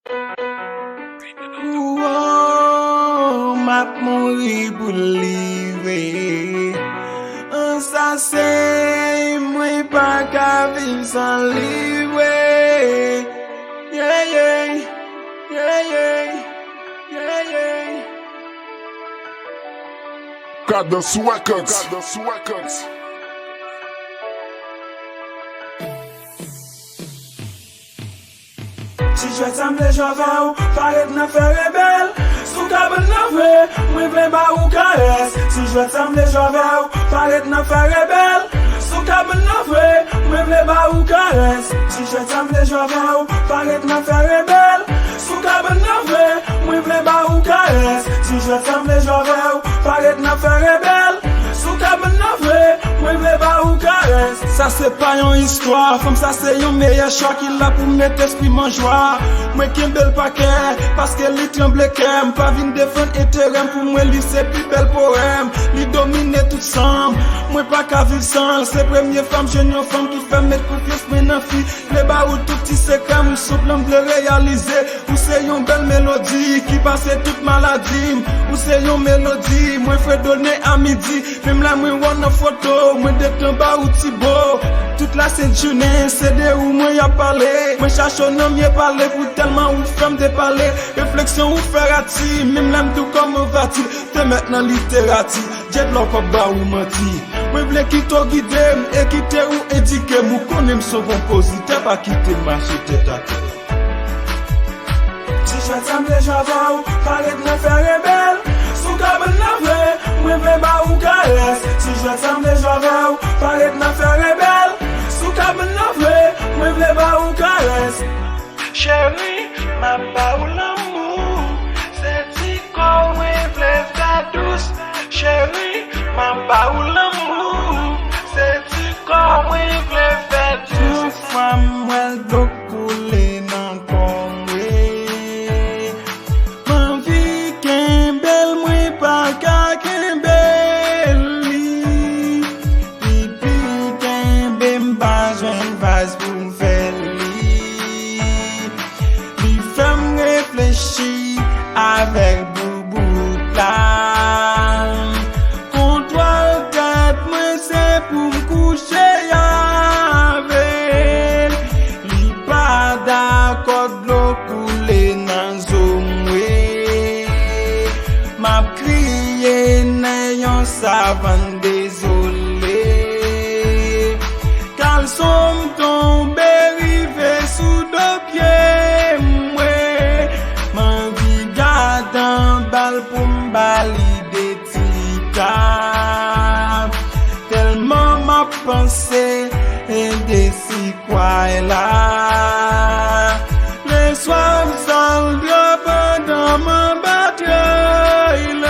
Oh, m'a mouri pou live. An sa se, mwen pa ka viv san live. Yeah, yeah, yeah, yeah, yeah, yeah. Cadence Records. Si jwet samble jove ou, paret nan fe rebel. Sou kabel nan vre, mwen vle ba ou kares. Si jwet samble jove ou, paret nan fe rebel. Sou kabel nan vre, mwen vle ba ou kares. Si jwet samble jove ou, paret nan fe rebel. Sou kabel nan vre, mwen vle ba ou kares. Si jwet samble jove ou, paret nan fe rebel. Sou kabel nan vre, mwen vle ba ou kares. Ça c'est pas yon histoire, comme ça c'est yon meilleur choix qui l'a pour mettre esprit mon joie. Moi qui bel paquet, parce que li tremble qu'aime, pas vin défendre intérêt pour moi li c'est plus bel poème, li domine tout ensemble. Moi pas qu'à vivre sans, c'est première femme, jeune femme qui fait mettre confiance moi nan fille. Les ba ou tout petit c'est comme souple on veut réaliser, ou c'est yon belle mélodie qui passe toute maladie, ou c'est yon mélodie, moi fait donner à midi, même là moi one photo, moi de ba ou Thibaut. Toute la cette journée, c'est de où moi y'a parlé. Moi cherche un homme y'a parlé pour tellement où femme de parler. Réflexion ou faire ati, même l'aime tout comme va-t-il. T'es maintenant littérature, j'ai de l'or pas bas ou menti. Moi v'lais quitter guider, et quitter ou éduquer. Moi connais son compositeur, pas quitter marcher tête à tête. Si je t'aime jove ou, paret nan fe rebel. Sou kabel nan vre, mwen vle ba ou kares. Si je t'aime jove ou, paret nan fe rebel. Sou kabel nan vre, mwen vle ba ou kares. Chérie, ma ba ou l'amour. C'est ti kon mwen vle fè douce. Chérie, ma ba ou l'amour. C'est ti kon mwen vle fè douce. Tout femme mwen do koule nan kon. Avec boubou plan. Contrôle tête, moi c'est pour m'coucher avec. Li pas d'accord de l'eau couler dans zomwe. M'a crié n'ayant savant désolé. Caleçon tombé rivé sous deux pieds. Pour m'valider tika. Tellement m'a pensé indécis quoi est là. Les soirs sanglots pendant ma bataille.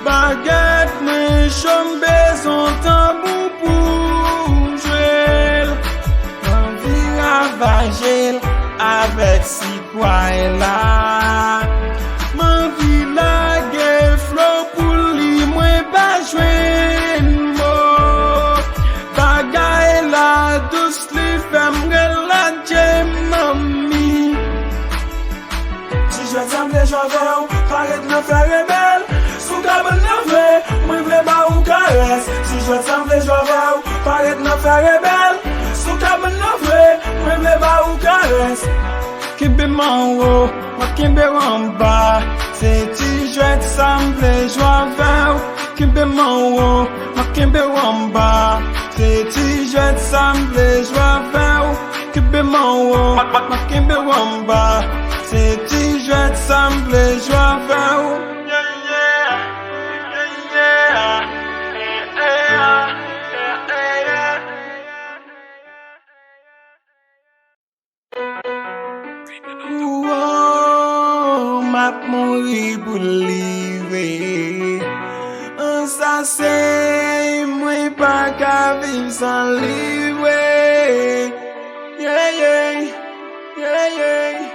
Baguette mes chambes besoin tambour pour jouer. Envie ravager avec si quoi est là. Jove ou, paret nan fe rebel. Sou kabel nan vre, mwen vle ba ou kares. Si jwet samble jove ou, paret nan fe rebel. Sou kabel nan vre, mwen vle ba ou kares. Kimbe man ou, ma kimbe wamba. Se ti jwet samble jove ou. Kimbe man ou, ma kimbe wamba. Se ti jwet samble jove ou. Kimbe man ou, ma kimbe wamba. Se ti jwet samble jove ou. Oh, m'a mouri pou live. An sa se, mwen pa ka viv san live. Yeah, yeah, yeah, yeah.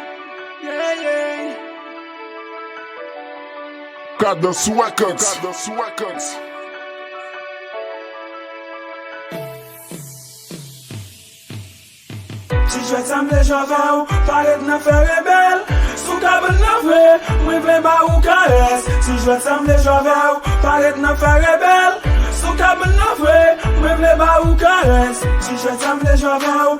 Cadence Records. Si jwet sa mle jove ou, paret nan fe rebel. Sou kabel nan vre, mwen vle ba ou kares. Si jwet sa mle jove ou, paret nan fe rebel. Sou kabel nan vre, mwen vle ba ou kares. Si jwet sa mle jove ou.